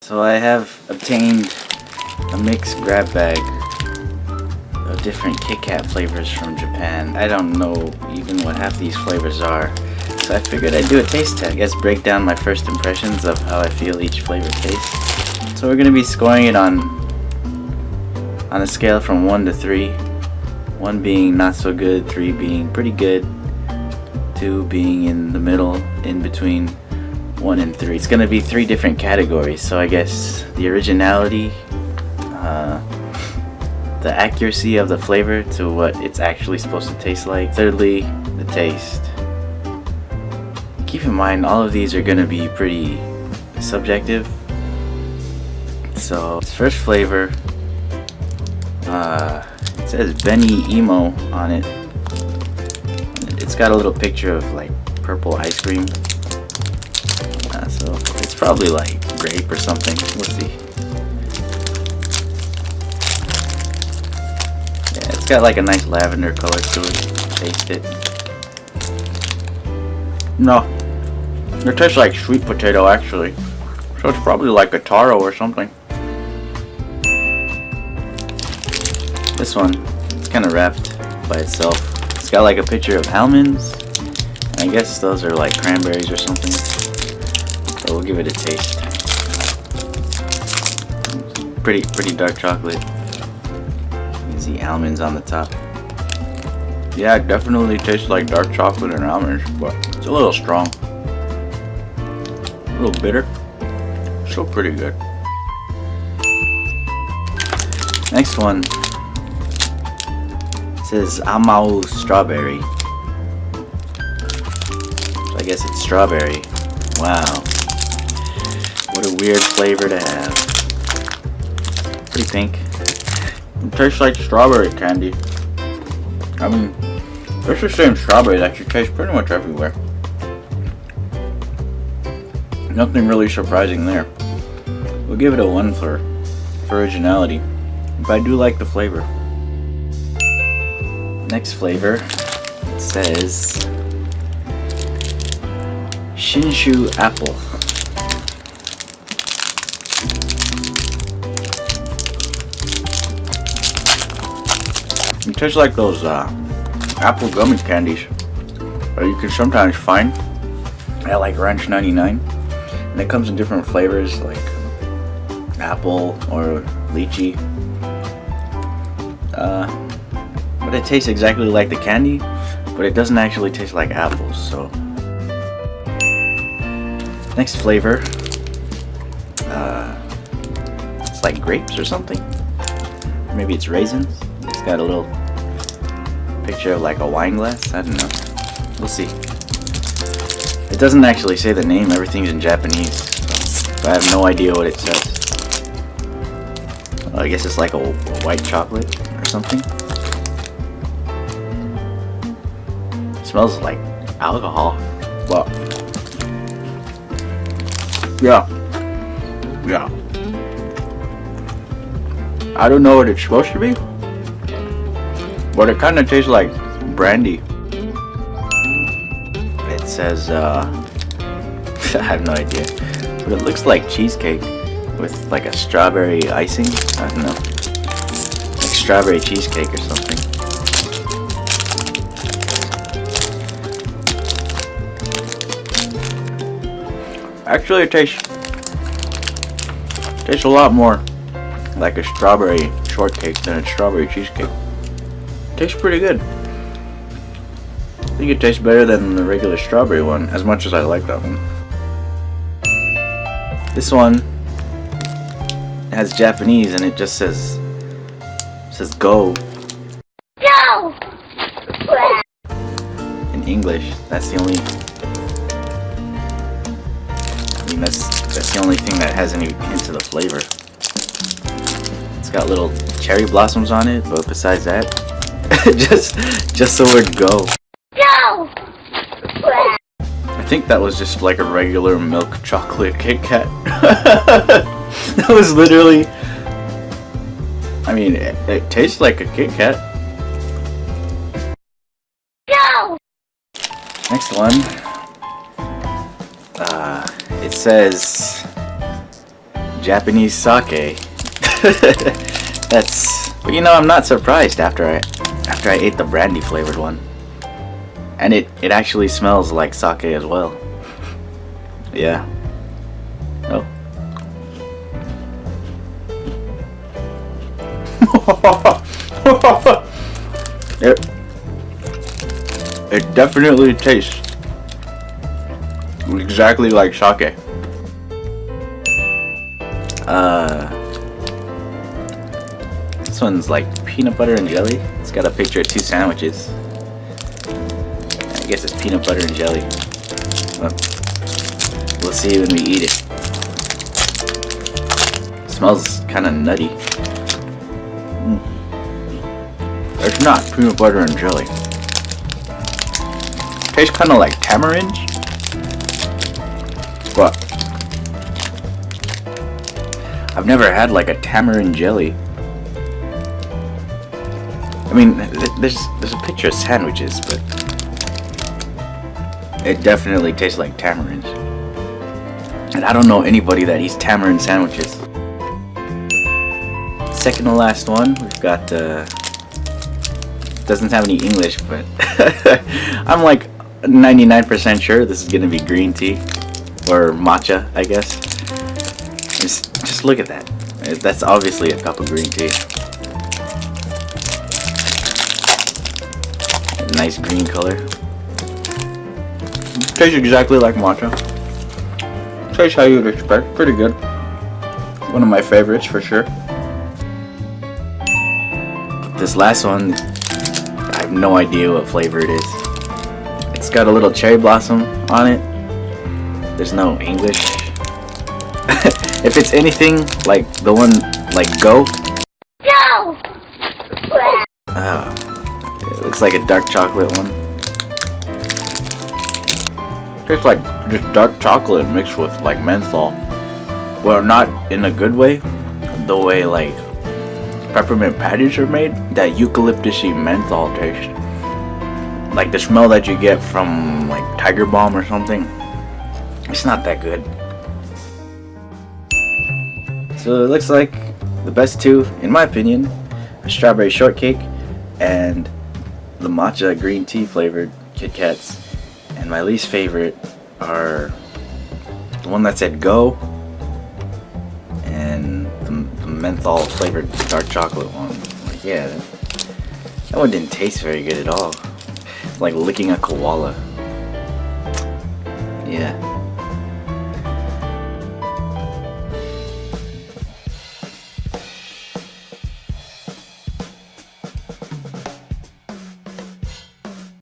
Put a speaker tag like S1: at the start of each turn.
S1: So I have obtained a mixed grab bag of different Kit Kat flavors from Japan. I don't know even what half these flavors are, so I figured I'd do a taste test. I guess break down my first impressions of how I feel each flavor tastes. So we're gonna be scoring it on a scale from 1 to 3. 1 being not so good, 3 being pretty good, 2 being in the middle, in between 1 and 3. It's gonna be 3 different categories. So I guess the originality, the accuracy of the flavor to what it's actually supposed to taste like. Thirdly, the taste. Keep in mind, all of these are gonna be pretty subjective. So this first flavor, it says Benny Emo on it. It's got a little picture of like purple ice cream. So it's probably like grape or something. We'll see. Yeah, it's got like a nice lavender color to it. Taste it. No, it tastes like sweet potato actually. So it's probably like a taro or something. This one, it's kind of wrapped by itself. It's got like a picture of almonds. And I guess those are like cranberries or something. So we'll give it a taste. Pretty dark chocolate. You can see almonds on the top. Yeah, it definitely tastes like dark chocolate and almonds, but it's a little strong. A little bitter. Still pretty good. Next one. It says Amao strawberry. So I guess it's strawberry. Wow. What a weird flavor to have. Pretty pink. It tastes like strawberry candy. I mean, it's the same strawberry that you taste pretty much everywhere. Nothing really surprising there. We'll give it a 1 for originality. But I do like the flavor. Next flavor, it says Shinshu apple. It tastes like those apple gummy candies that you can sometimes find at like Ranch 99, and it comes in different flavors like apple or lychee. But it tastes exactly like the candy, but it doesn't actually taste like apples. So next flavor, it's like grapes or something. Maybe it's raisins. It's got a little picture of like a wine glass. I don't know. We'll see. It doesn't actually say the name. Everything's in Japanese, so I have no idea what it says. I guess it's like a white chocolate or something. It smells like alcohol. But yeah. I don't know what it's supposed to be, but it kind of tastes like brandy. It says, I have no idea, but it looks like cheesecake with like a strawberry icing. I don't know, like strawberry cheesecake or something. Actually, it tastes a lot more like a strawberry shortcake than a strawberry cheesecake. Tastes pretty good. I think it tastes better than the regular strawberry one, as much as I like that one. This one has Japanese and it just says go.
S2: Go!
S1: In English. That's the only that's the only thing that has any hints of the flavor. It's got little cherry blossoms on it, but besides that, just the word go.
S2: Go!
S1: I think that was just like a regular milk chocolate Kit Kat. That was literally, I mean, it tastes like a Kit Kat.
S2: Go!
S1: Next one. It says Japanese sake. But you know, I'm not surprised after I ate the brandy flavored one. And it actually smells like sake as well. Yeah. Oh. It definitely tastes exactly like sake. This one's like peanut butter and jelly. It's got a picture of two sandwiches. I guess it's peanut butter and jelly. Well, we'll see when we eat it. Smells kind of nutty. It's not peanut butter and jelly. Tastes kind of like tamarind. But I've never had like a tamarind jelly. I mean, there's a picture of sandwiches, but it definitely tastes like tamarind. And I don't know anybody that eats tamarind sandwiches. Second to last one, we've got doesn't have any English, but I'm like 99% sure this is gonna be green tea or matcha, I guess. Just look at that. That's obviously a cup of green tea. Nice green color. Tastes exactly like matcha. Tastes how you would expect. Pretty good. One of my favorites for sure. This last one, I have no idea what flavor it is. It's got a little cherry blossom on it. There's no English. If it's anything like the one like Go.
S2: No!
S1: It looks like a dark chocolate one. Tastes like just dark chocolate mixed with like menthol. Well, not in a good way. The way like peppermint patties are made. That eucalyptusy menthol taste. Like the smell that you get from like Tiger Balm or something. It's not that good. So it looks like the best two, in my opinion, a strawberry shortcake and the matcha green tea flavored Kit Kats. And my least favorite are the one that said Go and the menthol flavored dark chocolate one. Like, yeah, that one didn't taste very good at all. It's like licking a koala. Yeah.